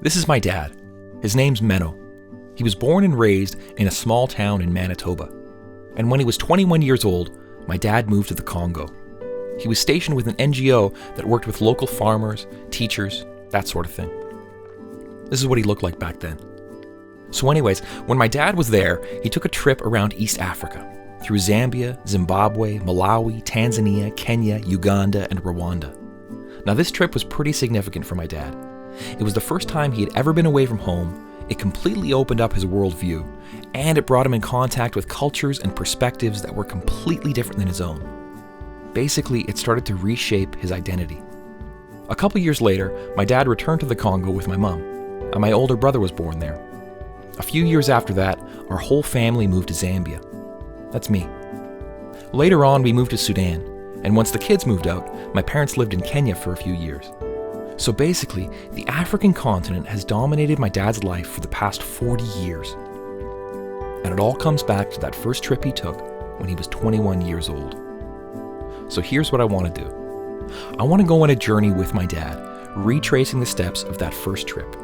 This is my dad. His name's Menno. He was born and raised in a small town in Manitoba. And when he was 21 years old, my dad moved to the Congo. He was stationed with an NGO that worked with local farmers, teachers, that sort of thing. This is what he looked like back then. So anyways, when my dad was there, he took a trip around East Africa, through Zambia, Zimbabwe, Malawi, Tanzania, Kenya, Uganda, and Rwanda. Now this trip was pretty significant for my dad. It was the first time he had ever been away from home. It completely opened up his worldview, and it brought him in contact with cultures and perspectives that were completely different than his own. Basically, it started to reshape his identity. A couple years later, my dad returned to the Congo with my mom, and my older brother was born there. A few years after that, our whole family moved to Zambia. That's me. Later on, we moved to Sudan, and once the kids moved out, my parents lived in Kenya for a few years. So basically, the African continent has dominated my dad's life for the past 40 years. And it all comes back to that first trip he took when he was 21 years old. So here's what I want to do. I want to go on a journey with my dad, retracing the steps of that first trip.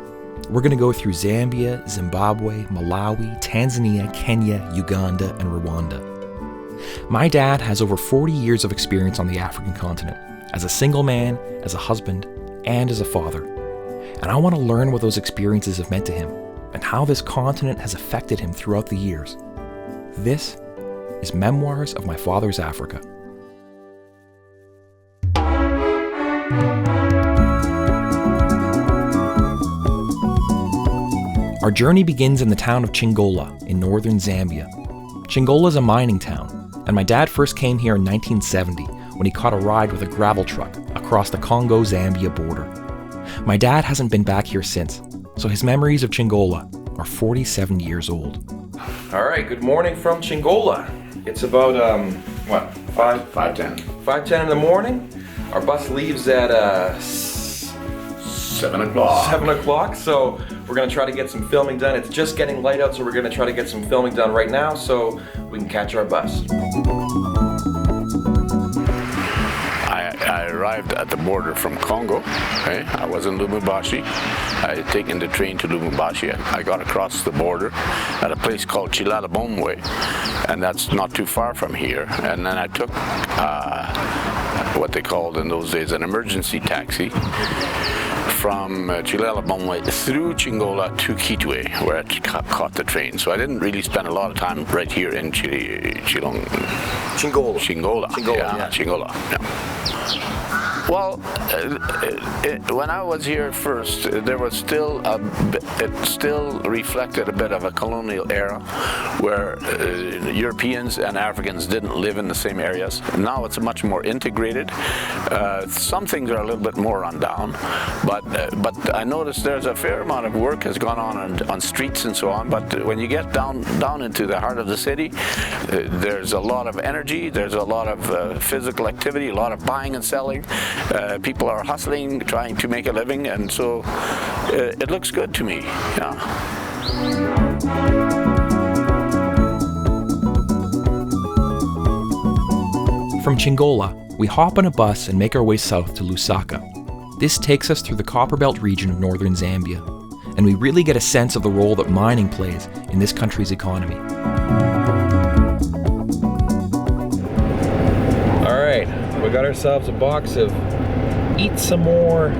We're going to go through Zambia, Zimbabwe, Malawi, Tanzania, Kenya, Uganda, and Rwanda. My dad has over 40 years of experience on the African continent, as a single man, as a husband, and as a father. And I want to learn what those experiences have meant to him, and how this continent has affected him throughout the years. This is Memoirs of My Father's Africa. Our journey begins in the town of Chingola in northern Zambia. Chingola is a mining town, and my dad first came here in 1970 when he caught a ride with a gravel truck across the Congo-Zambia border. My dad hasn't been back here since, so his memories of Chingola are 47 years old. All right, good morning from Chingola. It's about, 5:10. 5:10 in the morning. Our bus leaves at 7 o'clock. 7 o'clock, so we're gonna try to get some filming done. It's just getting light out, so we're gonna try to get some filming done right now so we can catch our bus. I arrived at the border from Congo. Okay? I was in Lubumbashi. I had taken the train to Lubumbashi. I got across the border at a place called Chilalabomwe, and that's not too far from here. And then I took what they called in those days an emergency taxi from Chilalabomwe through Chingola to Kitwe, where I caught the train. So I didn't really spend a lot of time right here in Chingola. Yeah. Chingola. Yeah. Well, when I was here first, there was still it still reflected a bit of a colonial era where Europeans and Africans didn't live in the same areas. Now it's much more integrated. Some things are a little bit more run down, but I noticed there's a fair amount of work has gone on streets and so on. But when you get down into the heart of the city, there's a lot of energy. There's a lot of physical activity, a lot of buying and selling. People are hustling, trying to make a living, and so it looks good to me. Yeah. From Chingola, we hop on a bus and make our way south to Lusaka. This takes us through the Copperbelt region of northern Zambia, and we really get a sense of the role that mining plays in this country's economy. All right, we got ourselves a box of Eat Some More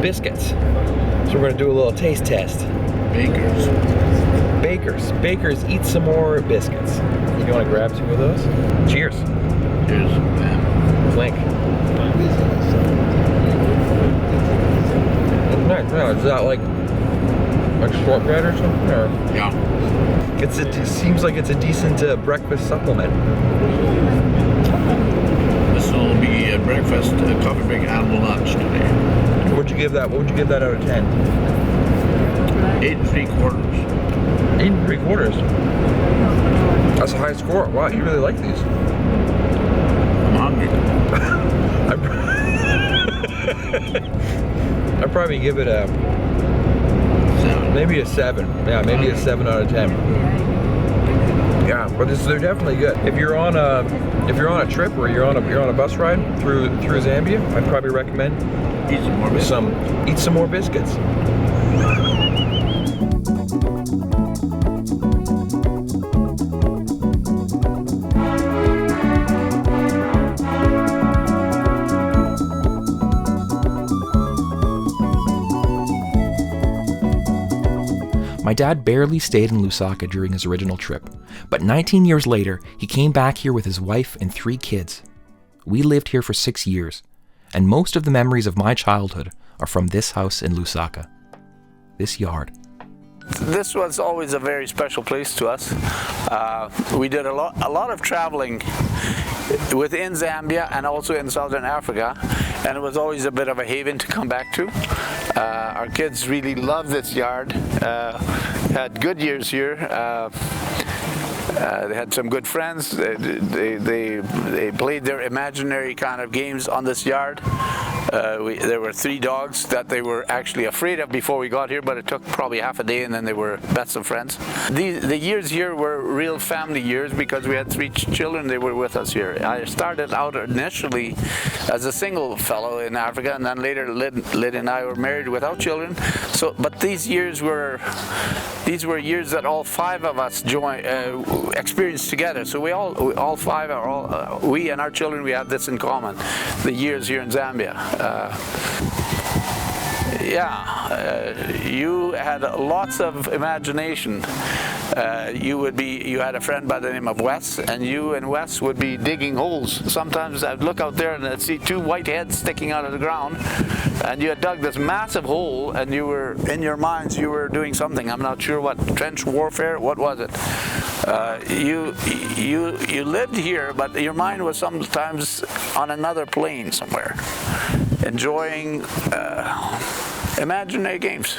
biscuits. So we're gonna do a little taste test. Bakers, Eat Some More biscuits. You wanna grab two of those? Cheers. Cheers. Clink. Nice. Now, is that like shortbread or something? Or? Yeah. It seems like it's a decent breakfast supplement. This will be a breakfast, coffee break, animal lunch today. What would you give that out of 10? 8 3/4. 8 3/4. That's a high score. Wow, you really like these. I'm hungry. I'd probably give it a 7. maybe a 7. Yeah, maybe a 7 out of 10. Yeah, but they're definitely good. If you're on a trip or you're on a bus ride through Zambia, I'd probably recommend Eat some more biscuits. Eat Some More biscuits. My dad barely stayed in Lusaka during his original trip, but 19 years later, he came back here with his wife and 3 kids. We lived here for 6 years, and most of the memories of my childhood are from this house in Lusaka, this yard. This was always a very special place to us. We did a lot of traveling within Zambia and also in Southern Africa, and it was always a bit of a haven to come back to. Our kids really loved this yard, had good years here. They had some good friends. They played their imaginary kind of games on this yard. There were 3 dogs that they were actually afraid of before we got here, but it took probably half a day and then they were best of friends. The years here were real family years because we had 3 children. They were with us here. I started out initially as a single fellow in Africa, and then later Lyd and I were married without children. But these were years that all 5 of us experienced together. So we all 5 we and our children, we have this in common: the years here in Zambia. You had lots of imagination. You had a friend by the name of Wes, and you and Wes would be digging holes. Sometimes I'd look out there and I'd see 2 white heads sticking out of the ground, and you had dug this massive hole, and you were, in your minds, you were doing something. I'm not sure what, trench warfare, what was it? You lived here, but your mind was sometimes on another plane somewhere, enjoying imaginary games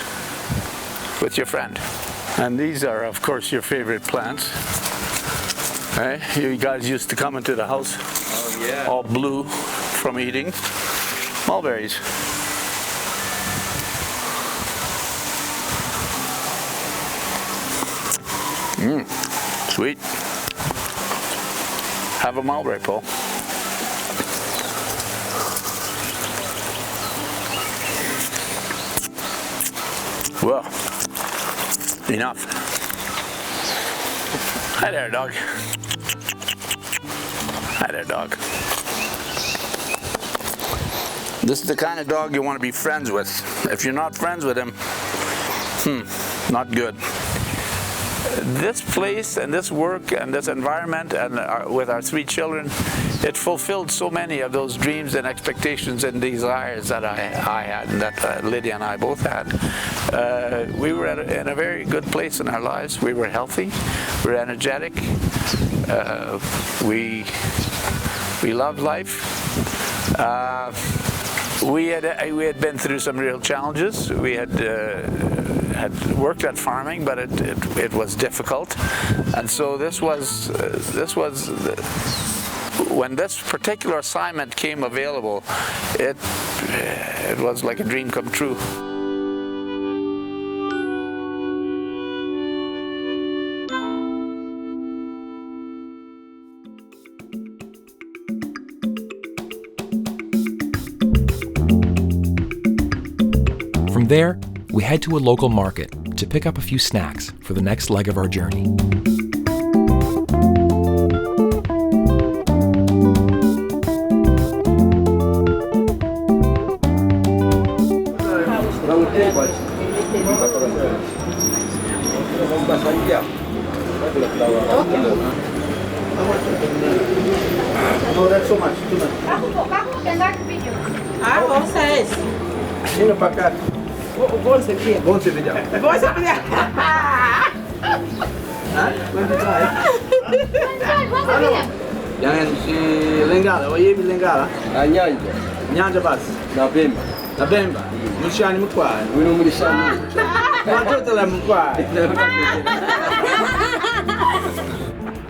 with your friend. And these are, of course, your favorite plants. Right? You guys used to come into the house all blue from eating mulberries. Sweet. Have a mulberry, Paul. Well, enough. Hi there, dog. Hi there, dog. This is the kind of dog you want to be friends with. If you're not friends with him, not good. This place and this work and this environment and with our 3 children, it fulfilled so many of those dreams and expectations and desires that I had and that Lydia and I both had. We were in a very good place in our lives. We were healthy, we were energetic, we loved life. We had been through some real challenges. We had worked at farming, but it was difficult, and so this was when this particular assignment came available, it was like a dream come true. From there, we head to a local market to pick up a few snacks for the next leg of our journey. No, that's so much. Too much. Vem pra cá. Vou você aqui. Vou você vídeo. Vou você vídeo. Jangan si Lenggala, wayibi Lenggala. Nyanja. Nyanja basi. Na Bemba. Na Bemba. Mshani mkwani. Wino mlishani. Watoto la mkwani.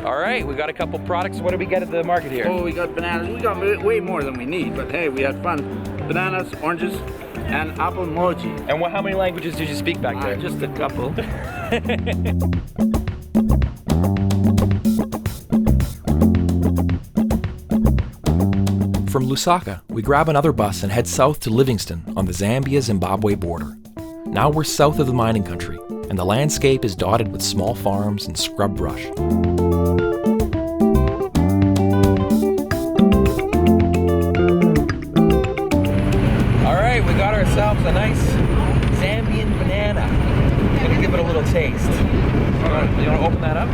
All right, we got a couple products. What did we get at the market here? Oh, we got bananas. We got way more than we need, but hey, we had fun. Bananas, oranges, and apple mochi. And how many languages did you speak back there? Just a couple. From Lusaka, we grab another bus and head south to Livingston on the Zambia-Zimbabwe border. Now we're south of the mining country, and the landscape is dotted with small farms and scrub brush. All right, we got ourselves a nice Zambian banana. I'm gonna give it a little taste. moist. You want to open that up?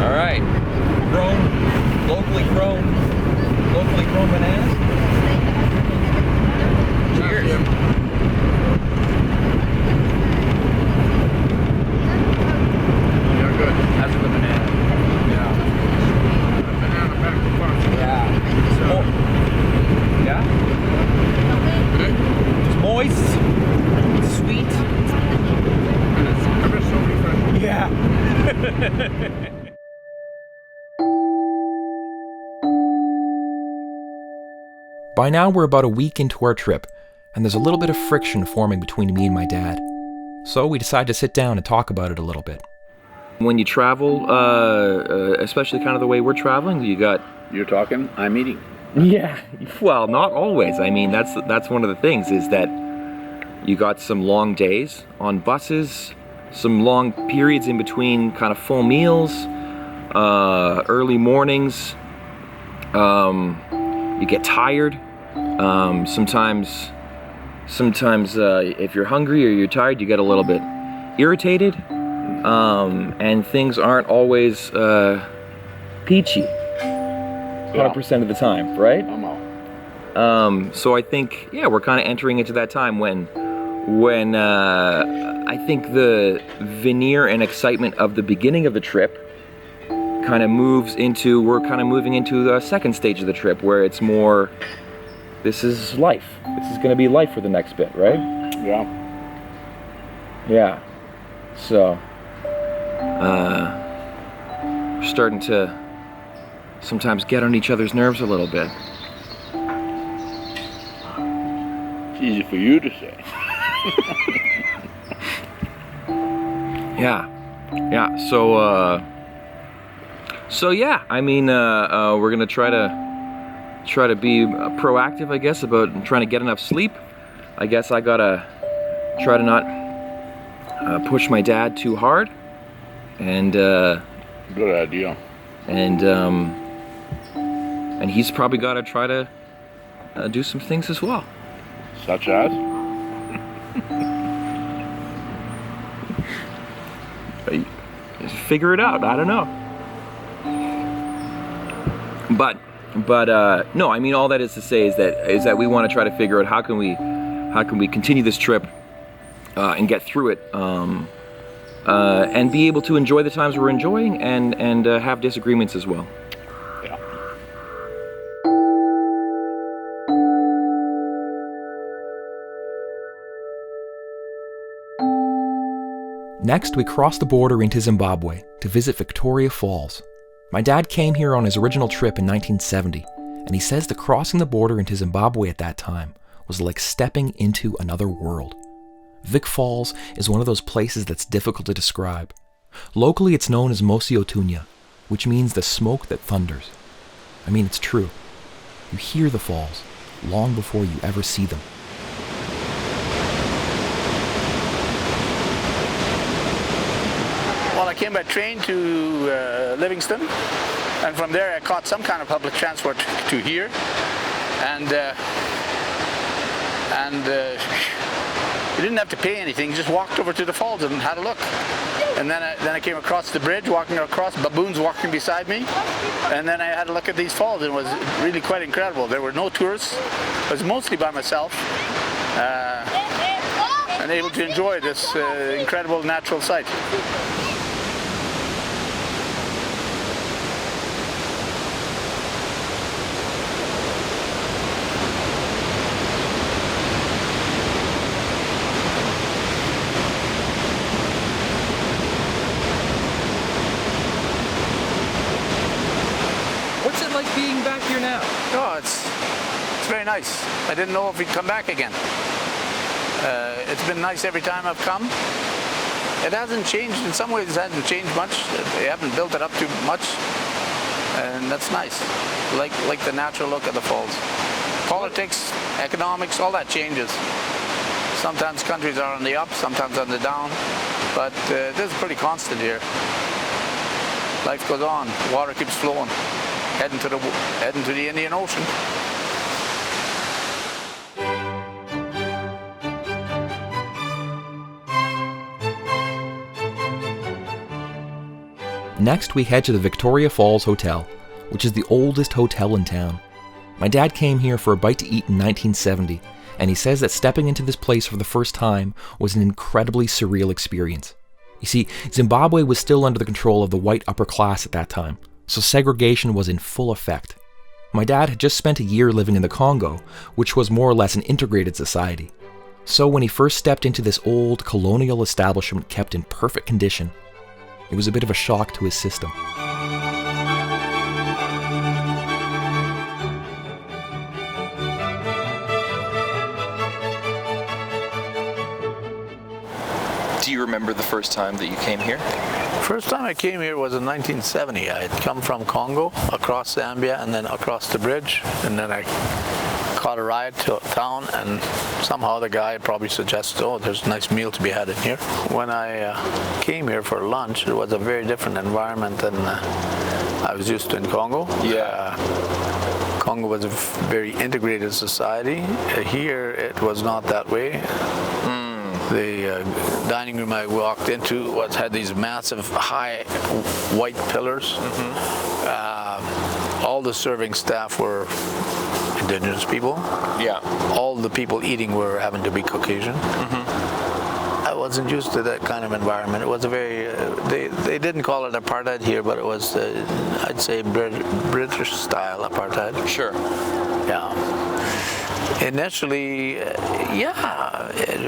All right. Locally grown bananas. Cheers. Yeah, good. That's for the banana. Yeah. Banana back to farm. Yeah. So, Yeah? okay. It's moist, sweet. And it's ever so refreshing. Yeah. By now, we're about a week into our trip, and there's a little bit of friction forming between me and my dad. So we decide to sit down and talk about it a little bit. When you travel, especially kind of the way we're traveling, You're talking, I'm eating. Yeah, well, not always. I mean, that's one of the things, is that you got some long days on buses, some long periods in between kind of full meals, early mornings. You get tired. Sometimes if you're hungry or you're tired, you get a little bit irritated, and things aren't always peachy 100% of the time, right? I'm out. So I think, yeah, we're kind of entering into that time when I think the veneer and excitement of the beginning of the trip kind of we're kind of moving into the second stage of the trip, where it's more, this is life. This is going to be life for the next bit, right? Yeah. Yeah. So, we're starting to sometimes get on each other's nerves a little bit. It's easy for you to say. Yeah. So yeah, I mean, we're gonna try to be proactive, I guess, about trying to get enough sleep. I guess I gotta try to not push my dad too hard, and Good idea. and he's probably gotta try to do some things as well. Such as? Figure it out. I don't know. But no, I mean, all that is to say is that we want to try to figure out how can we continue this trip and get through it, and be able to enjoy the times we're enjoying, and have disagreements as well. Yeah. Next, we crossed the border into Zimbabwe to visit Victoria Falls. My dad came here on his original trip in 1970, and he says that crossing the border into Zimbabwe at that time was like stepping into another world. Vic Falls is one of those places that's difficult to describe. Locally, it's known as Mosiotunya, which means the smoke that thunders. I mean, it's true. You hear the falls long before you ever see them. Well, I came by train to Livingston, and from there I caught some kind of public transport to here, and you didn't have to pay anything. You just walked over to the falls and had a look. And then I came across the bridge, walking across, baboons walking beside me, and then I had a look at these falls, and it was really quite incredible. There were no tourists. I was mostly by myself, and able to enjoy this incredible natural sight. What's it like being back here now? Oh, it's very nice. I didn't know if we'd come back again. It's been nice every time I've come. It hasn't changed, in some ways it hasn't changed much. They haven't built it up too much, and that's nice. Like the natural look of the falls. Politics, economics, all that changes. Sometimes countries are on the up, sometimes on the down, but this is pretty constant here. Life goes on, water keeps flowing, heading to the Indian Ocean. Next, we head to the Victoria Falls Hotel, which is the oldest hotel in town. My dad came here for a bite to eat in 1970, and he says that stepping into this place for the first time was an incredibly surreal experience. You see, Zimbabwe was still under the control of the white upper class at that time, so segregation was in full effect. My dad had just spent a year living in the Congo, which was more or less an integrated society. So when he first stepped into this old colonial establishment kept in perfect condition, it was a bit of a shock to his system. Do you remember the first time that you came here? First time I came here was in 1970. I had come from Congo, across Zambia, and then across the bridge, and then I caught a ride to town, and somehow the guy probably suggested, oh, there's a nice meal to be had in here. When I came here for lunch, it was a very different environment than I was used to in Congo. Yeah. Congo was a very integrated society. Here, it was not that way. The dining room I walked into had these massive, high, white pillars. All the serving staff were indigenous people. Yeah. All the people eating were having to be Caucasian. I wasn't used to that kind of environment. It was a very, they didn't call it apartheid here, but it was, I'd say, British style apartheid. Sure. Yeah. Initially,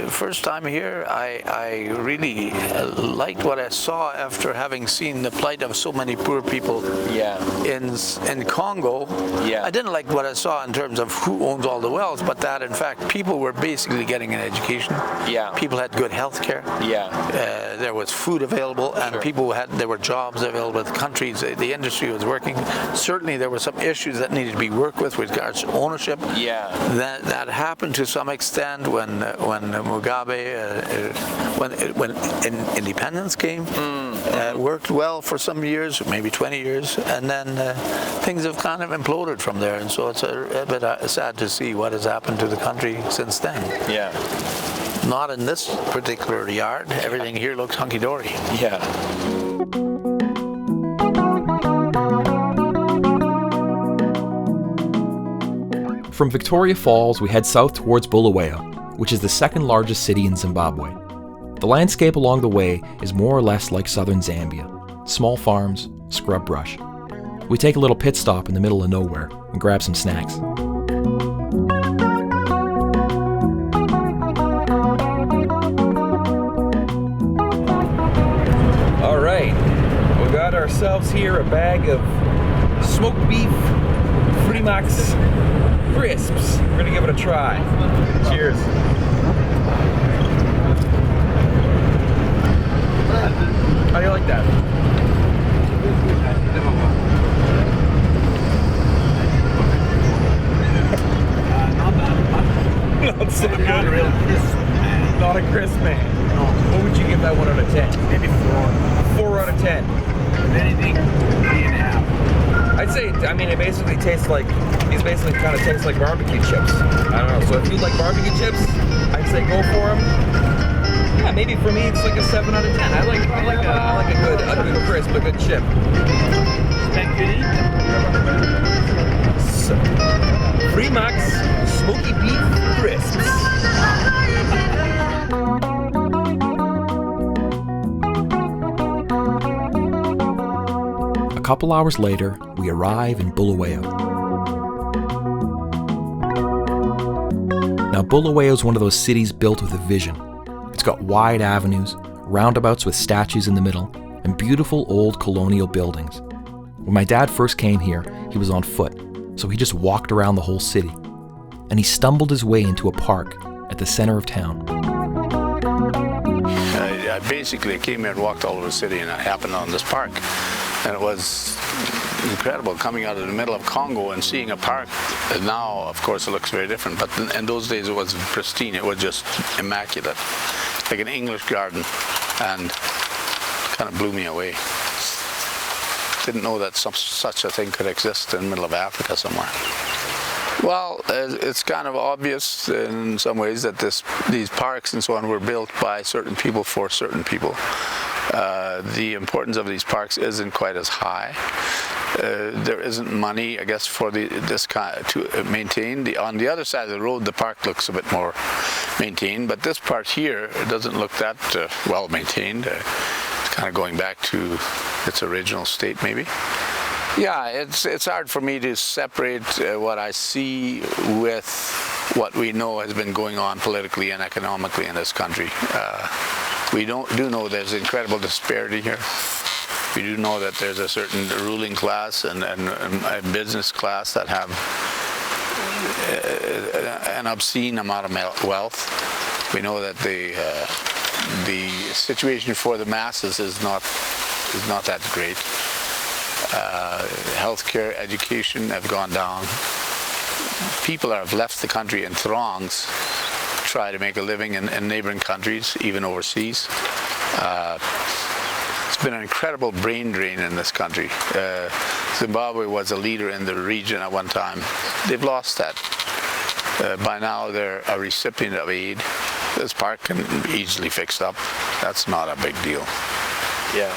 first time here, I really liked what I saw after having seen the plight of so many poor people in Congo. Yeah. I didn't like what I saw in terms of who owns all the wealth, but that in fact people were basically getting an education. Yeah. People had good health care. Yeah. There was food available, and there were jobs available. The countries, the industry was working. Certainly there were some issues that needed to be worked with regards to ownership. Yeah. That happened to some extent when Mugabe, when independence came, worked well for some years, maybe 20 years, and then things have kind of imploded from there. And so it's a bit sad to see what has happened to the country since then. Yeah. Not in this particular yard. Everything here looks hunky-dory. Yeah. From Victoria Falls, we head south towards Bulawayo, which is the second largest city in Zimbabwe. The landscape along the way is more or less like southern Zambia. Small farms, scrub brush. We take a little pit stop in the middle of nowhere and grab some snacks. All right, we got ourselves here a bag of smoked beef Freemax crisps. We're gonna give it a try. Cheers. How do you like that? Not so good. Not a real crisp man. Not a crisp man. No. What would you give that 1 out of 10? Maybe 4. 4 out of 10. If anything, 3.5. I'd say, I mean, it basically tastes like, these basically kind of taste like barbecue chips. I don't know, so if you like barbecue chips, I'd say go for them. Yeah, maybe for me it's like a 7 out of 10. I like a good crisp, a good chip. Thank you. So, Freemax smoky beef crisps. A couple hours later, we arrive in Bulawayo. Now, Bulawayo is one of those cities built with a vision. It's got wide avenues, roundabouts with statues in the middle, and beautiful old colonial buildings. When my dad first came here, he was on foot, so he just walked around the whole city. And he stumbled his way into a park at the center of town. I basically came here and walked all over the city, and I happened on this park. And it was incredible coming out of the middle of Congo and seeing a park. And now, of course, it looks very different, but in those days it was pristine. It was just immaculate, like an English garden, and kind of blew me away. Didn't know that such a thing could exist in the middle of Africa somewhere. Well, it's kind of obvious in some ways that these parks and so on were built by certain people for certain people. The importance of these parks isn't quite as high. There isn't money, I guess, for this kind to maintain. On the other side of the road, the park looks a bit more maintained, but this part here, it doesn't look that well maintained. It's kind of going back to its original state, maybe. Yeah, it's hard for me to separate what I see with what we know has been going on politically and economically in this country. We do know there's incredible disparity here. We do know that there's a certain ruling class and a business class that have an obscene amount of wealth. We know that the situation for the masses is not that great. Healthcare, education have gone down. People have left the country in throngs to try to make a living in neighboring countries, even overseas. It's been an incredible brain drain in this country. Zimbabwe was a leader in the region at one time. They've lost that. By now they're a recipient of aid. This park can be easily fixed up. That's not a big deal. Yeah.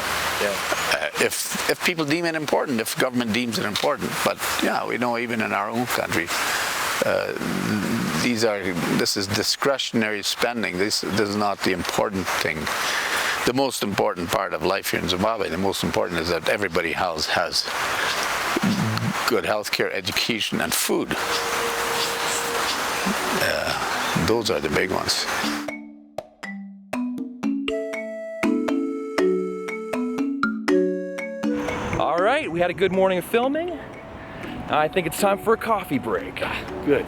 If people deem it important, if government deems it important, but yeah, we know even in our own country, this is discretionary spending. This is not the important thing. The most important part of life here in Zimbabwe, the most important is that everybody has good healthcare, education, and food. Those are the big ones. All right, we had a good morning of filming. I think it's time for a coffee break. Good.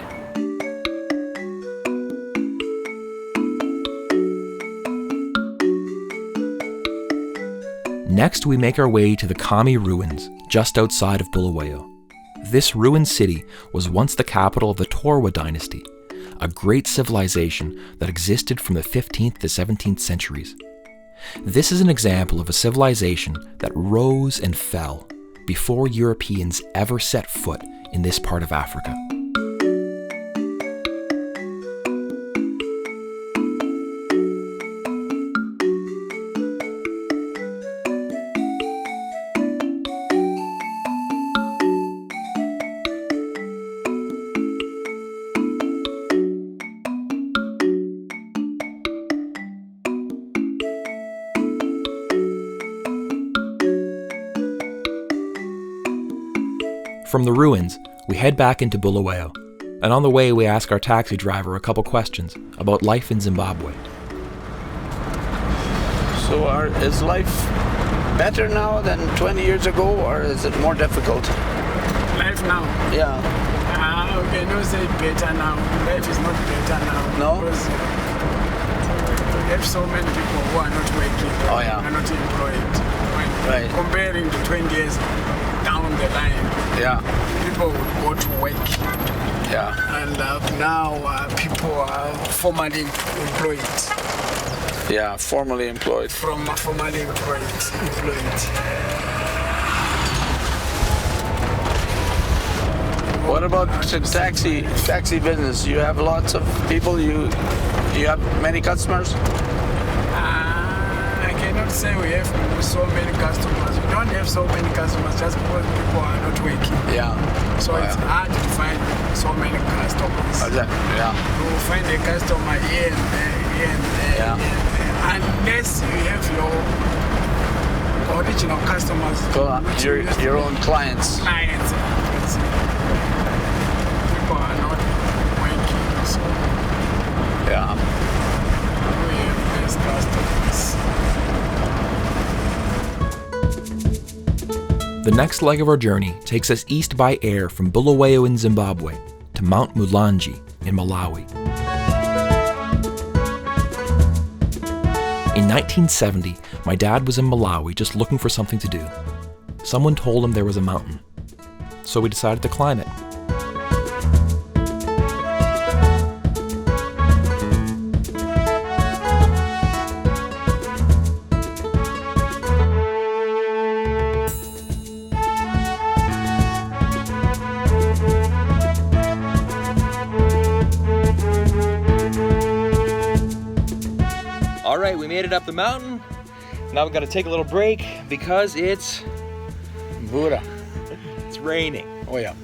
Next, we make our way to the Kami ruins, just outside of Bulawayo. This ruined city was once the capital of the Torwa dynasty, a great civilization that existed from the 15th to 17th centuries. This is an example of a civilization that rose and fell before Europeans ever set foot in this part of Africa. From the ruins, we head back into Bulawayo, and on the way we ask our taxi driver a couple questions about life in Zimbabwe. So is life better now than 20 years ago, or is it more difficult? Life now? Yeah. Okay, no say better now. Life is not better now. No? Because we have so many people who are not working. Oh, yeah. Are not employed. Right. Comparing to 20 years down the line, Yeah. people would go to work. Yeah. And now people are formally employed. Yeah, formally employed. Formally employed. What about the taxi business? You have lots of people. You have many customers. I cannot say we have so many customers. We don't have so many customers just because people are not working. Yeah. So it's hard to find so many customers. Yeah. You will find a customer here and there. Yeah. Unless you have your original customers. Your own clients. Clients. People are not working, so Yeah. we have less customers. The next leg of our journey takes us east by air from Bulawayo in Zimbabwe to Mount Mulanje in Malawi. In 1970, my dad was in Malawi just looking for something to do. Someone told him there was a mountain, so we decided to climb it. All right, we made it up the mountain, Now we've got to take a little break because it's Buddha. it's raining. Oh yeah.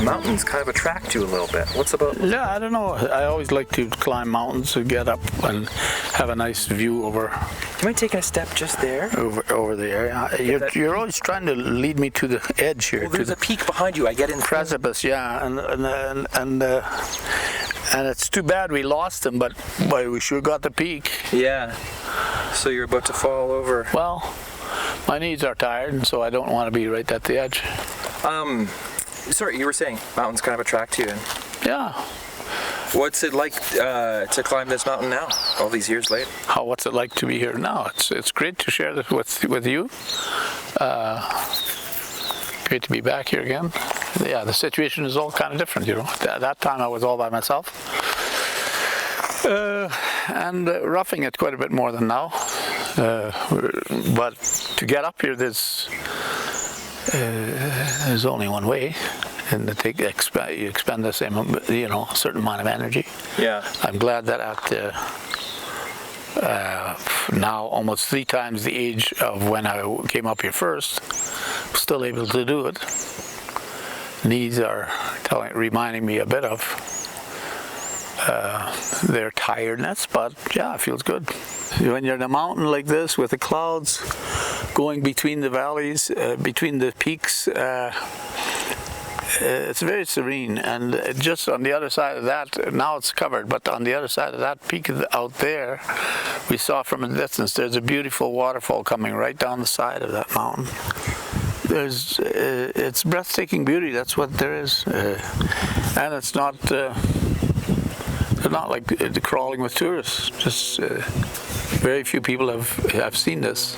Mountains kind of attract you a little bit. What's about? Yeah, I don't know. I always like to climb mountains to get up and have a nice view over You might take a step just there. over the area. You're always trying to lead me to the edge here. Well, there's a peak behind you. I get in. Precipice, yeah, and it's too bad we lost him, but boy, we sure got the peak. Yeah. So you're about to fall over. Well, my knees are tired, and so I don't want to be right at the edge. Sorry, you were saying mountains kind of attract you. Yeah. What's it like to climb this mountain now, all these years later? What's it like to be here now? It's great to share this with you. Great to be back here again. Yeah, the situation is all kind of different, you know. At that time I was all by myself. And roughing it quite a bit more than now. But to get up here, there's only one way, and you expend the same, a certain amount of energy. Yeah. I'm glad that at now almost 3 times the age of when I came up here first, I'm still able to do it. Knees are reminding me a bit of their tiredness, but yeah, it feels good. When you're in a mountain like this with the clouds going between the valleys, between the peaks, it's very serene. And just on the other side of that, now it's covered, but on the other side of that peak out there, we saw from a distance, there's a beautiful waterfall coming right down the side of that mountain. It's breathtaking beauty, that's what there is. And it's not like crawling with tourists, just very few people have seen this.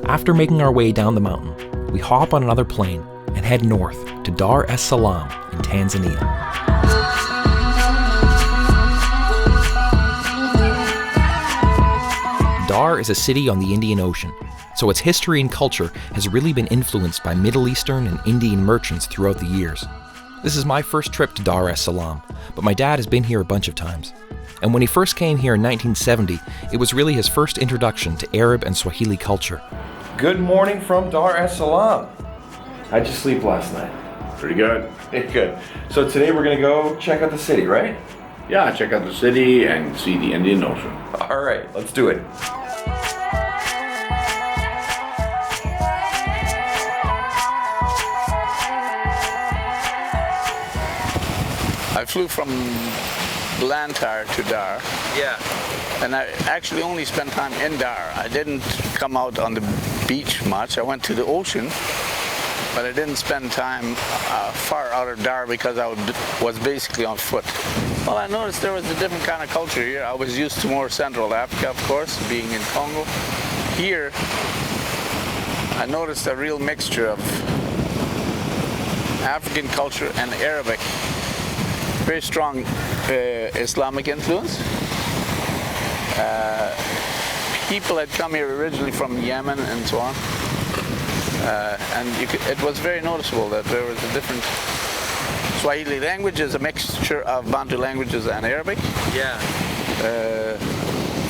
After making our way down the mountain, we hop on another plane and head north to Dar es Salaam in Tanzania. Dar is a city on the Indian Ocean, so its history and culture has really been influenced by Middle Eastern and Indian merchants throughout the years. This is my first trip to Dar es Salaam, but my dad has been here a bunch of times. And when he first came here in 1970, it was really his first introduction to Arab and Swahili culture. Good morning from Dar es Salaam. How'd you sleep last night? Pretty good. Good. So today we're gonna go check out the city, right? Yeah, check out the city and see the Indian Ocean. All right, let's do it. I flew from Blantyre to Dar. Yeah. And I actually only spent time in Dar. I didn't come out on the beach much. I went to the ocean, but I didn't spend time far out of Dar because I was basically on foot. Well, I noticed there was a different kind of culture here. I was used to more Central Africa, of course, being in Congo. Here, I noticed a real mixture of African culture and Arabic. Very strong Islamic influence. People had come here originally from Yemen and so on. And it was very noticeable that there was a different Swahili language is a mixture of Bantu languages and Arabic. Yeah.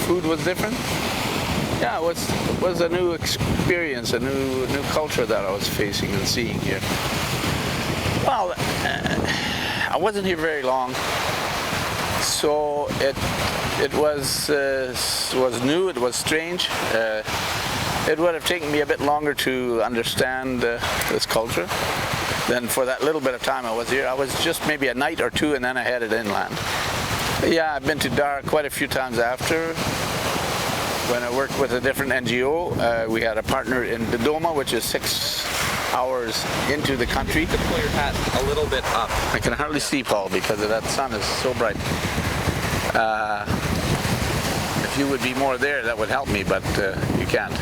Food was different. Yeah, it was a new experience, a new culture that I was facing and seeing here. Well, I wasn't here very long, so it was new. It was strange. It would have taken me a bit longer to understand this culture than for that little bit of time I was here. I was just maybe a night or two, and then I headed inland. Yeah, I've been to Dar quite a few times after. When I worked with a different NGO, we had a partner in Dodoma, which is 6 hours into the country. You could pull your hat a little bit up. I can hardly see, Paul, because that sun is so bright. If you would be more there, that would help me, but you can't.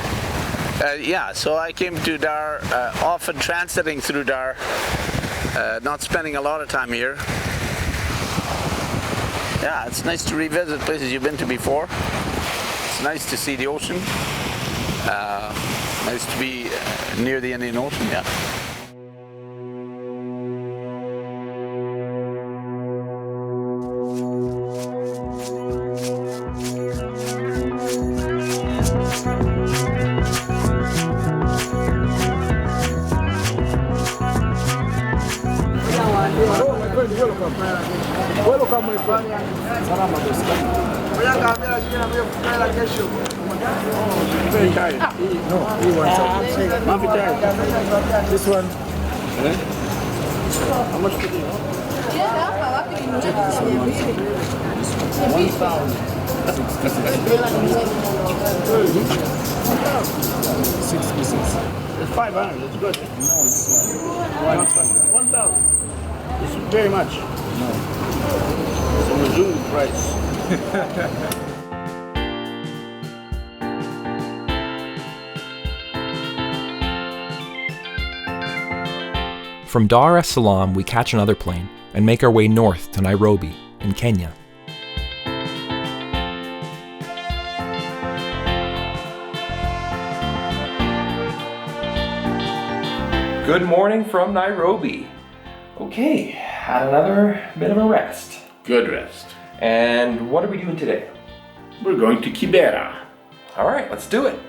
Yeah, so I came to Dar, often transiting through Dar, not spending a lot of time here. Yeah, it's nice to revisit places you've been to before. It's nice to see the ocean. Nice to be near the Indian Ocean, yeah. Very tired. No, he wants it. Not be tired. This one. How much for you? 6 pieces. It's 500. It's good. No, this one. 1,000. It's very much. No. It's a resumed price. From Dar es Salaam, we catch another plane and make our way north to Nairobi in Kenya. Good morning from Nairobi. Okay, had another bit of a rest. Good rest. And what are we doing today? We're going to Kibera. All right, let's do it.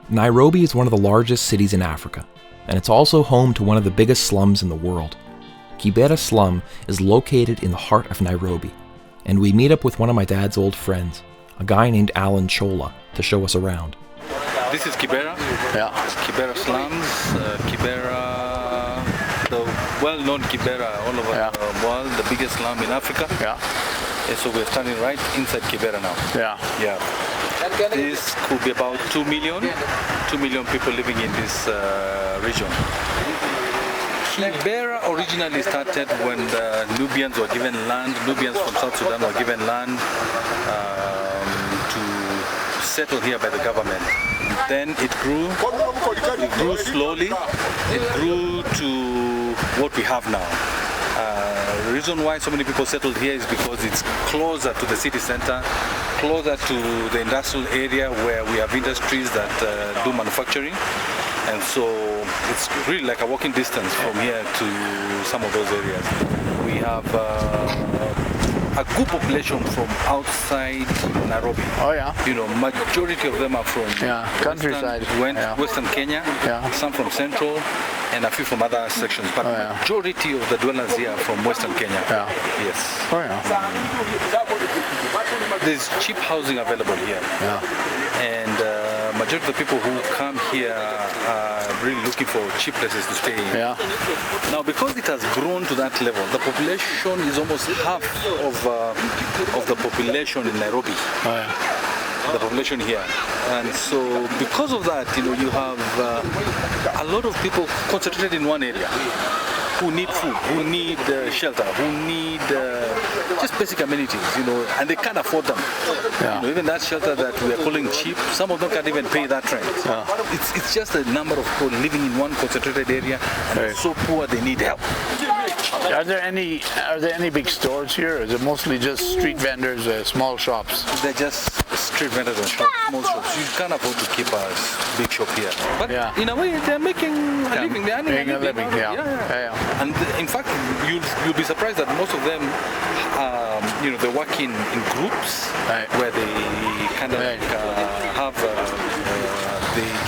Nairobi is one of the largest cities in Africa, and it's also home to one of the biggest slums in the world. Kibera slum is located in the heart of Nairobi, and we meet up with one of my dad's old friends, a guy named Alan Chola, to show us around. This is Kibera. Yeah. Kibera slums. Kibera, the well-known Kibera all over the world, the biggest slum in Africa. Yeah. And so we're standing right inside Kibera now. Yeah. Yeah. This could be about 2 million people living in this region. Kibera originally started when the Nubians were given land. Nubians from South Sudan were given land to settle here by the government. Then it grew slowly. It grew to what we have now. The reason why so many people settled here is because it's closer to the city center, closer to the industrial area where we have industries that do manufacturing. And so it's really like a walking distance from here to some of those areas. We have a good population from outside Nairobi. Oh yeah. You know, majority of them are from countryside. Western Kenya, some from central, and a few from other sections. But majority of the dwellers here are from Western Kenya. Yes. Oh yeah. There's cheap housing available here. And majority of the people who come here are really looking for cheap places to stay in. Now, because it has grown to that level, the population is almost half of the population in Nairobi. The population here, and so because of that, you know, you have a lot of people concentrated in one area who need food, who need shelter, who need just basic amenities, you know, and they can't afford them. You know, even that shelter that we are calling cheap, some of them can't even pay that rent. It's just a number of people living in one concentrated area, and they're so poor they need help. Are there any big stores here, or is it mostly just street vendors, small shops? They're just street vendors and shops, small shops. You can't afford to keep a big shop here. But in a way, they're making a living. They're earning a living. And in fact, you'll be surprised that most of them, you know, they work in groups where they kind of have.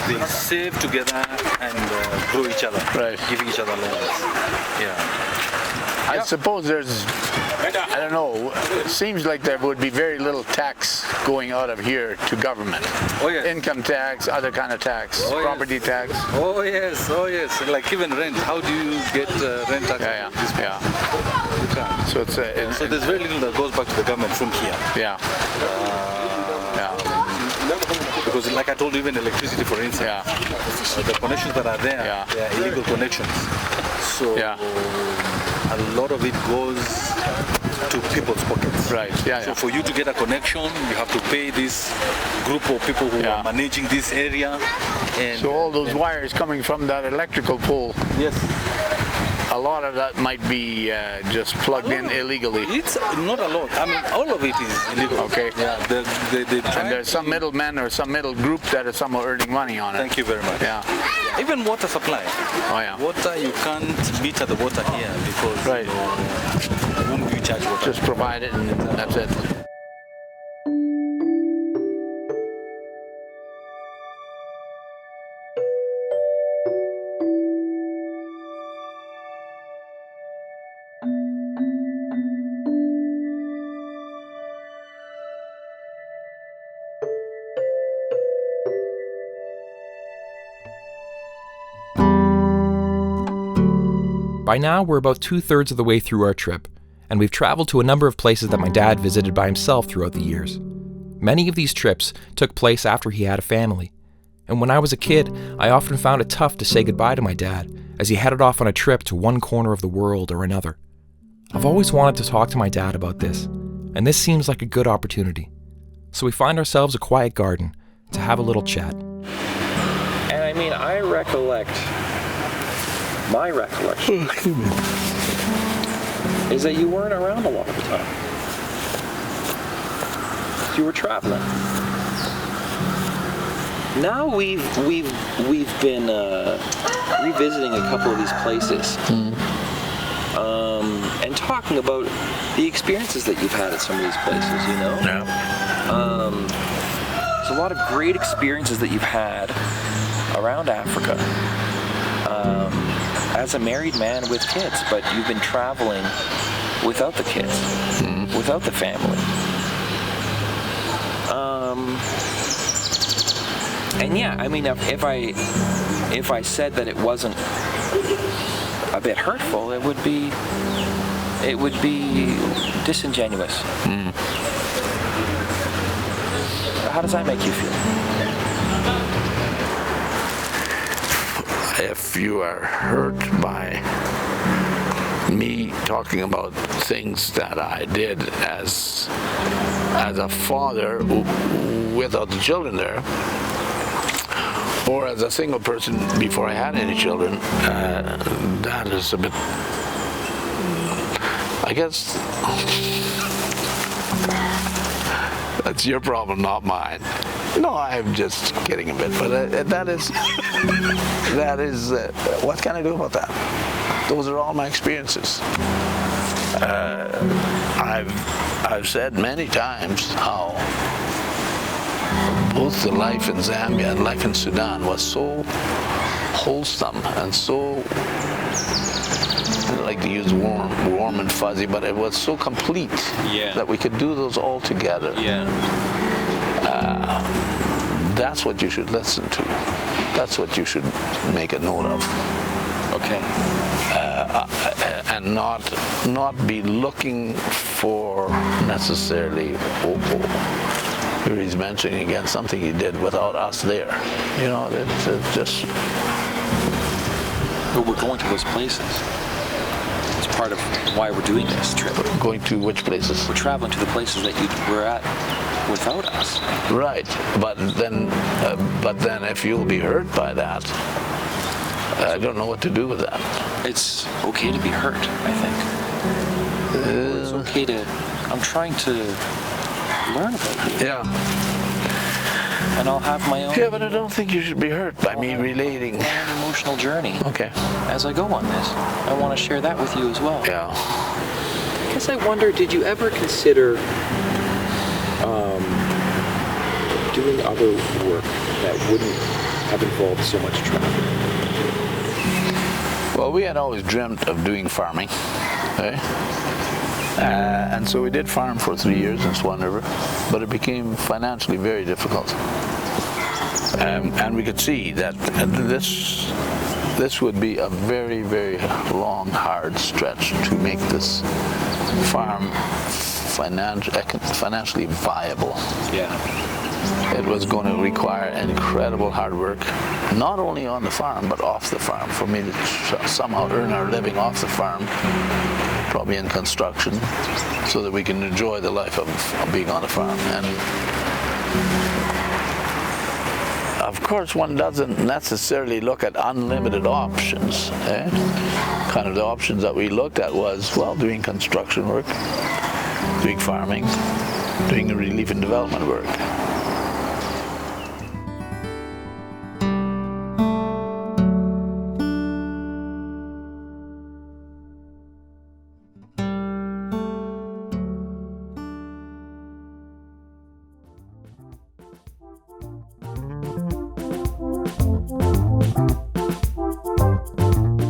They save together and grow each other, giving each other loans. I suppose there's, I don't know, it seems like there would be very little tax going out of here to government. Income tax, other kind of tax, property tax. Oh yes. Like even rent. How do you get rent tax? So it's so there's very little that goes back to the government from here. Because like I told you, even electricity, for instance, the connections that are there, they are illegal connections. So a lot of it goes to people's pockets. So for you to get a connection, you have to pay this group of people who are managing this area. And so all those wires coming from that electrical pole. Yes. a lot of that might be just plugged in illegally. It's not a lot. I mean, all of it is illegal. Okay. Yeah. And there's some middlemen or some middle group that are somehow earning money on it. Thank you very much. Yeah. Even water supply. Oh yeah. Water, you can't meter the water here because Right. they won't give you charge water. Just provide it and that's it. By now, we're about 2/3 of the way through our trip, and we've traveled to a number of places that my dad visited by himself throughout the years. Many of these trips took place after he had a family, and when I was a kid, I often found it tough to say goodbye to my dad as he headed off on a trip to one corner of the world or another. I've always wanted to talk to my dad about this, and this seems like a good opportunity. So we find ourselves a quiet garden to have a little chat. And I mean, I recollect, my recollection is that you weren't around a lot of the time. You were traveling. Now we've been revisiting a couple of these places and talking about the experiences that you've had at some of these places, you know? Yeah. There's a lot of great experiences that you've had around Africa as a married man with kids, but you've been traveling without the kids, without the family. And yeah, I mean, if I said that it wasn't a bit hurtful, it would be disingenuous. How does that make you feel? If you are hurt by me talking about things that I did as a father without the children there, or as a single person before I had any children, that is a bit, I guess, that's your problem, not mine. No, I'm just kidding a bit, but that is, what can I do about that? Those are all my experiences. I've said many times how both the life in Zambia and life in Sudan was so wholesome and so, I don't like to use warm and fuzzy, but it was so complete that we could do those all together. Yeah. That's what you should listen to. That's what you should make a note of. Okay. And not be looking for necessarily, here he's mentioning again something he did without us there. You know, it's just. But we're going to those places. It's part of why we're doing this trip. Going to which places? We're traveling to the places that you were at without us. Right, but then if you'll be hurt by that, I don't know what to do with that. It's okay to be hurt, I think. It's okay to. I'm trying to learn about you. Yeah. And I'll have my own. Yeah, but I don't think you should be hurt by me relating. My own emotional journey. Okay. As I go on this, I want to share that with you as well. Yeah. I guess I wonder, did you ever consider doing other work that wouldn't have involved so much travel? Well, we had always dreamt of doing farming, okay? And so we did farm for 3 years in Swan River, but it became financially very difficult. And we could see that this would be a very, very long, hard stretch to make this farm financially viable. Yeah. It was going to require incredible hard work, not only on the farm, but off the farm, for me to somehow earn our living off the farm, probably in construction, so that we can enjoy the life of being on the farm. And of course, one doesn't necessarily look at unlimited options. Kind of the options that we looked at was, well, doing construction work, doing farming, doing relief and development work.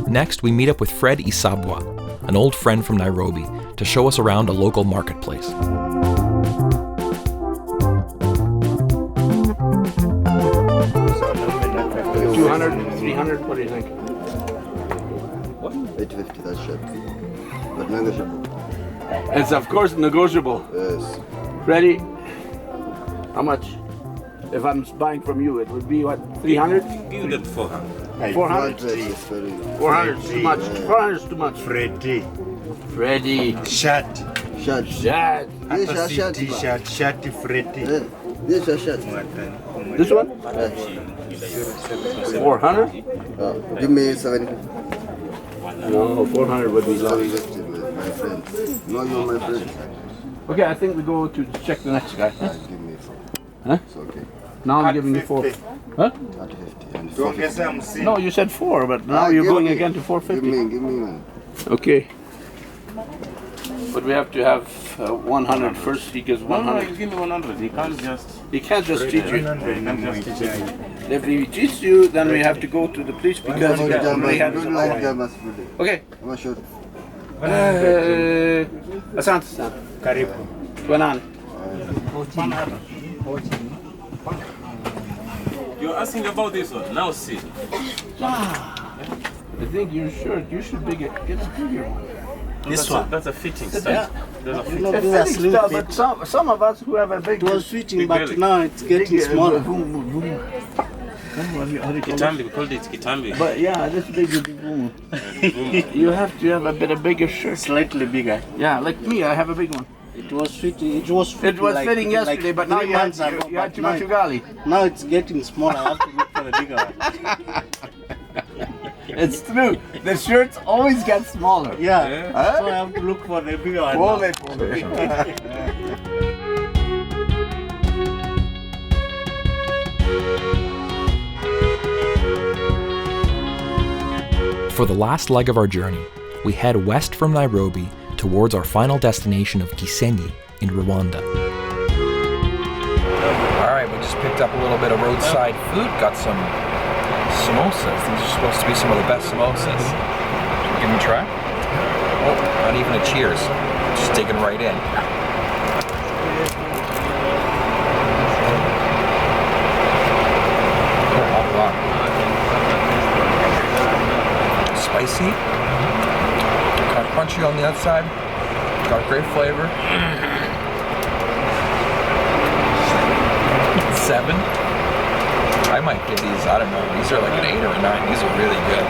Next, we meet up with Fred Isabwa, an old friend from Nairobi, to show us around a local marketplace. 200, 300, what do you think? What? 850, that's shit. But negotiable. It's of course negotiable. Yes. Freddie, how much? If I'm buying from you, it would be what, 300? Give that 400. 400? 400 is too much. 400 is too much. Freddie. Shut. Shut. Freddie. This is shut. This one? 400? Give me 750. No, 400 would be low. 750 with my friend. No, you're my friend. Okay, I think we go to check the next guy. Give me 4. Huh? It's okay. Now I'm giving you 4. Huh? 50 and 450. No, you said 4, but now you're going again to 450. Give me man. Okay. But we have to have 100 first. He gives 100. No, give me 100. He can't just cheat you. If he cheats you, then we have to go to the police because he already has his own. Okay. Asante sana. Karibu. Tuonane. You're asking about this one. Now see. I think your shirt, you should get a bigger one. This one. That's a fitting style. Yeah. That's a It's fitting style, but some of us who have a big... It was fitting, but now it's getting smaller. Kitambi, we called it Kitambi. But yeah, this big is boom. You have to have a bit of bigger shirt. Slightly bigger. Yeah, like me, I have a big one. It was fitting. It was fitting yesterday, but now you had too much ugali. Now it's getting smaller. I have to look for the bigger one. It's true. The shirts always get smaller. Yeah. So I have to look for the bigger one. For the last leg of our journey, we head west from Nairobi towards our final destination of Gisenyi in Rwanda. Alright, we just picked up a little bit of roadside food, got some samosas. These are supposed to be some of the best samosas. Should we give them a try? Oh, not even a cheers. Just digging right in. Oh, hold on. Spicy. Kind of crunchy on the outside. Got great flavor. 7. I might give these, I don't know, these are like an 8 or a 9. These are really good.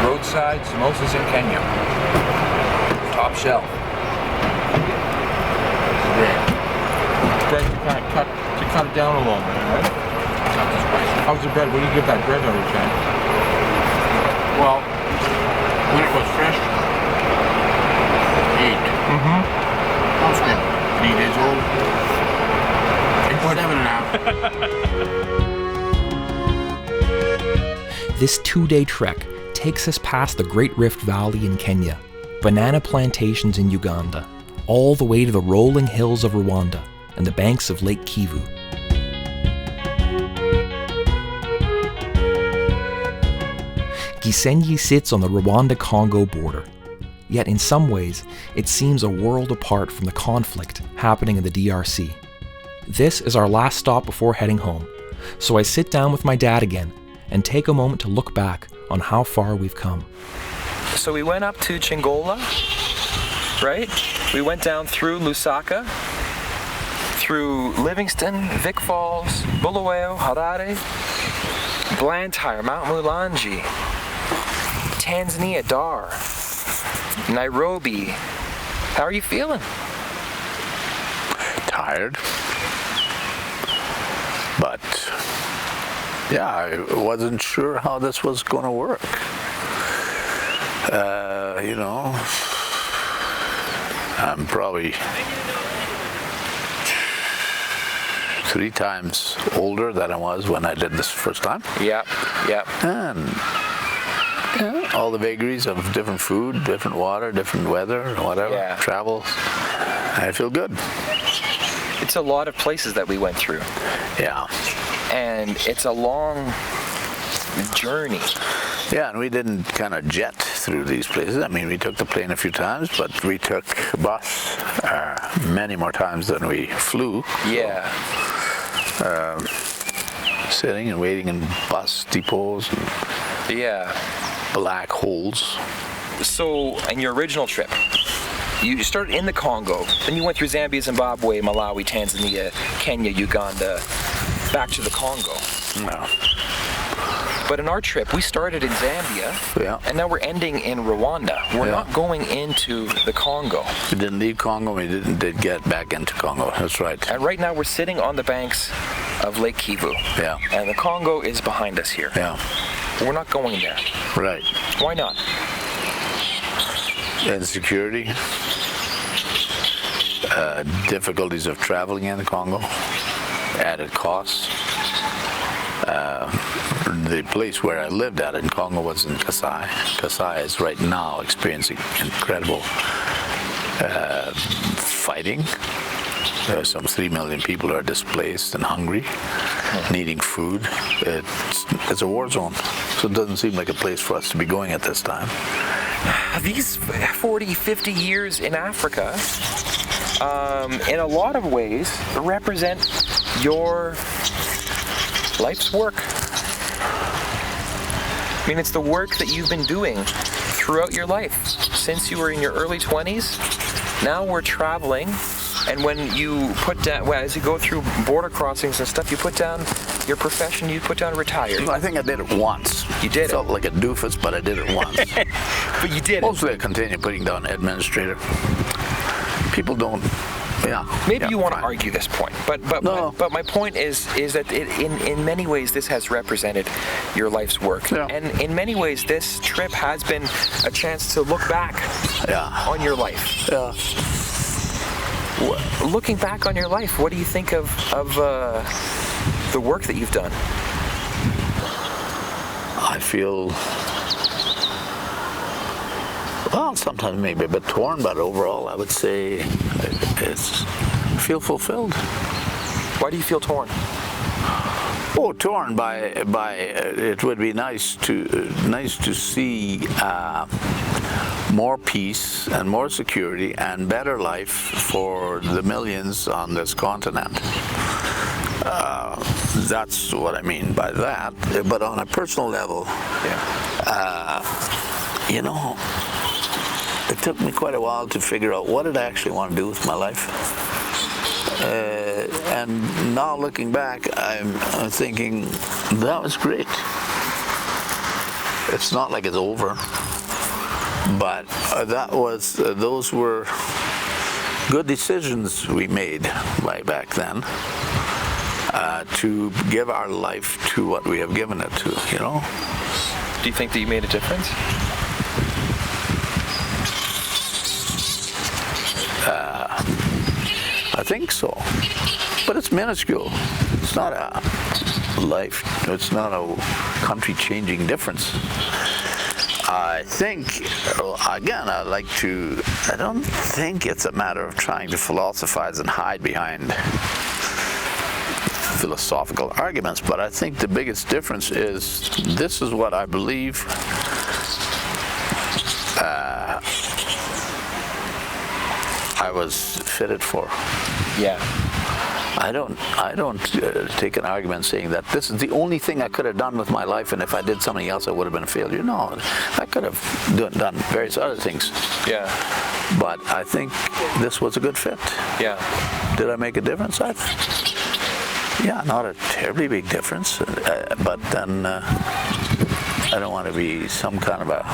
Roadside samosas in Kenya. Top shelf. Bread to kind of cut it down a little bit, right? How's the bread? What do you give that bread every time? Well, when it was fresh, 8. Sounds good. 3 days old. 7.5. This 2-day trek takes us past the Great Rift Valley in Kenya, banana plantations in Uganda, all the way to the rolling hills of Rwanda and the banks of Lake Kivu. Gisenyi sits on the Rwanda-Congo border, yet in some ways it seems a world apart from the conflict happening in the DRC. This is our last stop before heading home, so I sit down with my dad again and take a moment to look back on how far we've come. So we went up to Chingola, right? We went down through Lusaka, through Livingston, Vic Falls, Bulawayo, Harare, Blantyre, Mount Mulanje, Tanzania, Dar, Nairobi. How are you feeling? Tired, but Yeah, I wasn't sure how this was going to work. You know, I'm probably 3 times older than I was when I did this first time. Yeah. And all the vagaries of different food, different water, different weather, whatever, travel. I feel good. It's a lot of places that we went through. Yeah. And it's a long journey. Yeah, and we didn't kind of jet through these places. I mean, we took the plane a few times, but we took bus many more times than we flew. Yeah. Sitting and waiting in bus depots and black holes. So, in your original trip, you started in the Congo, then you went through Zambia, Zimbabwe, Malawi, Tanzania, Kenya, Uganda, back to the Congo. No. But in our trip, we started in Zambia, and now we're ending in Rwanda. We're not going into the Congo. We didn't leave Congo, we did get back into Congo, that's right. And right now we're sitting on the banks of Lake Kivu. Yeah. And the Congo is behind us here. Yeah. We're not going there. Right. Why not? Insecurity, difficulties of traveling in the Congo, added costs. The place where I lived at in Congo was in Kasai. Kasai is right now experiencing incredible fighting. Some 3 million people are displaced and hungry, needing food. It's a war zone, so it doesn't seem like a place for us to be going at this time. These 40, 50 years in Africa, in a lot of ways, represent your life's work. I mean, it's the work that you've been doing throughout your life. Since you were in your early 20s, now we're traveling, and when you put down, well, as you go through border crossings and stuff, you put down your profession, you put down retired. I think I did it once. You did Felt like a doofus, but I did it once. But you did Mostly I continue putting down administrator. People don't. Yeah. Maybe you want to argue this point, but my point is that in many ways this has represented your life's work, and in many ways this trip has been a chance to look back on your life. Yeah. Looking back on your life, what do you think of the work that you've done? I feel, well, sometimes maybe a bit torn, but overall I would say I feel fulfilled. Why do you feel torn? Oh, torn by it would be nice to see more peace and more security and better life for the millions on this continent. That's what I mean by that. But on a personal level, you know, it took me quite a while to figure out what did I actually want to do with my life. And now looking back, I'm thinking that was great. It's not like it's over, but those were good decisions we made back then to give our life to what we have given it to. You know. Do you think that you made a difference? I think so, but it's minuscule. It's not a life, it's not a country-changing difference. I think, again, I don't think it's a matter of trying to philosophize and hide behind philosophical arguments, but I think the biggest difference is this is what I believe I was fitted for. Yeah. I don't take an argument saying that this is the only thing I could have done with my life, and if I did something else, I would have been a failure. No, I could have done various other things. Yeah. But I think this was a good fit. Yeah. Did I make a difference? Yeah, not a terribly big difference, but then I don't want to be some kind of a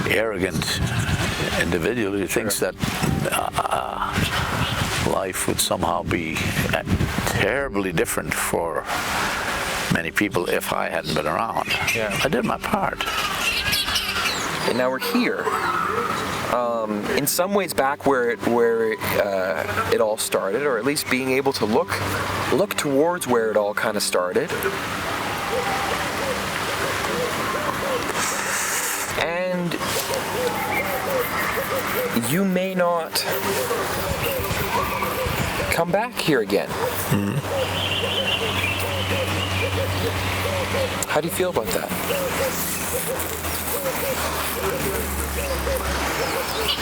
arrogant individual who thinks that life would somehow be terribly different for many people if I hadn't been around. Yeah. I did my part. And now we're here. In some ways back where it all started, or at least being able to look towards where it all kind of started. And you may not come back here again. Mm-hmm. How do you feel about that?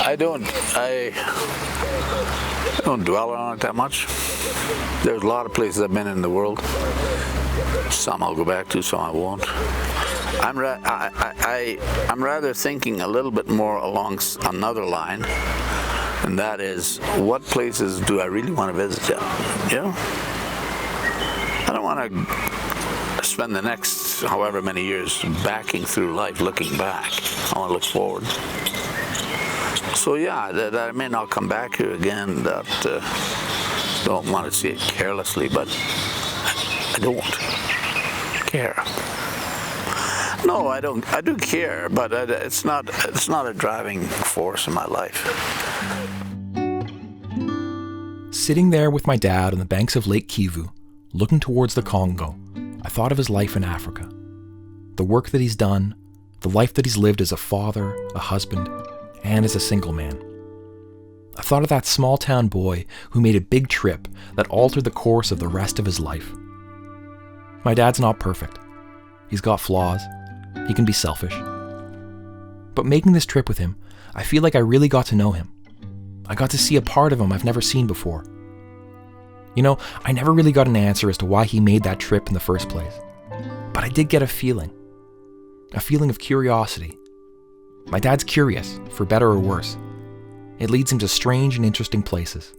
I don't dwell on it that much. There's a lot of places I've been in the world. Some I'll go back to, some I won't. I'm rather thinking a little bit more along another line, and that is, what places do I really want to visit yet? You know? I don't want to spend the next however many years backing through life, looking back. I want to look forward. So yeah, that I may not come back here again. That don't want to see it carelessly, but I don't care. No, I don't. I do care, but it's not a driving force in my life. Sitting there with my dad on the banks of Lake Kivu, looking towards the Congo, I thought of his life in Africa. The work that he's done, the life that he's lived as a father, a husband, and as a single man. I thought of that small town boy who made a big trip that altered the course of the rest of his life. My dad's not perfect. He's got flaws. He can be selfish. But making this trip with him, I feel like I really got to know him. I got to see a part of him I've never seen before. You know, I never really got an answer as to why he made that trip in the first place. But I did get a feeling of curiosity. My dad's curious, for better or worse. It leads him to strange and interesting places.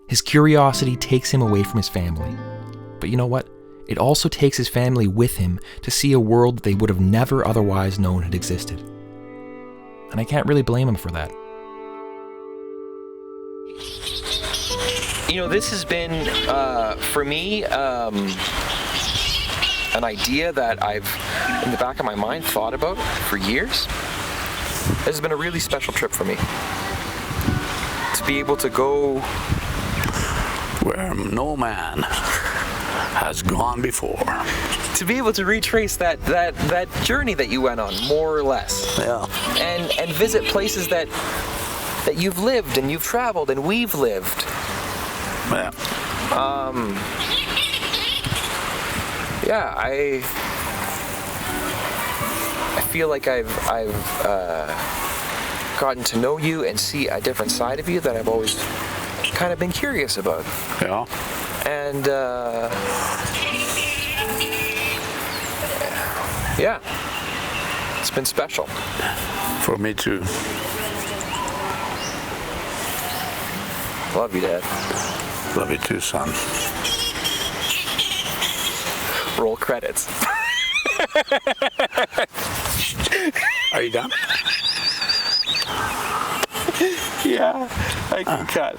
His curiosity takes him away from his family. But you know what? It also takes his family with him to see a world that they would have never otherwise known had existed. And I can't really blame him for that. You know, this has been, for me, an idea that I've, in the back of my mind, thought about for years. This has been a really special trip for me. To be able to go where no man has gone before. To be able to retrace that journey that you went on, more or less. Yeah. And visit places that you've lived and you've traveled and we've lived. Yeah. Yeah, I feel like I've gotten to know you and see a different side of you that I've always kind of been curious about. Yeah. And yeah, it's been special. For me too. Love you, Dad. Love you too, son. Roll credits. Are you done? Yeah, I can cut.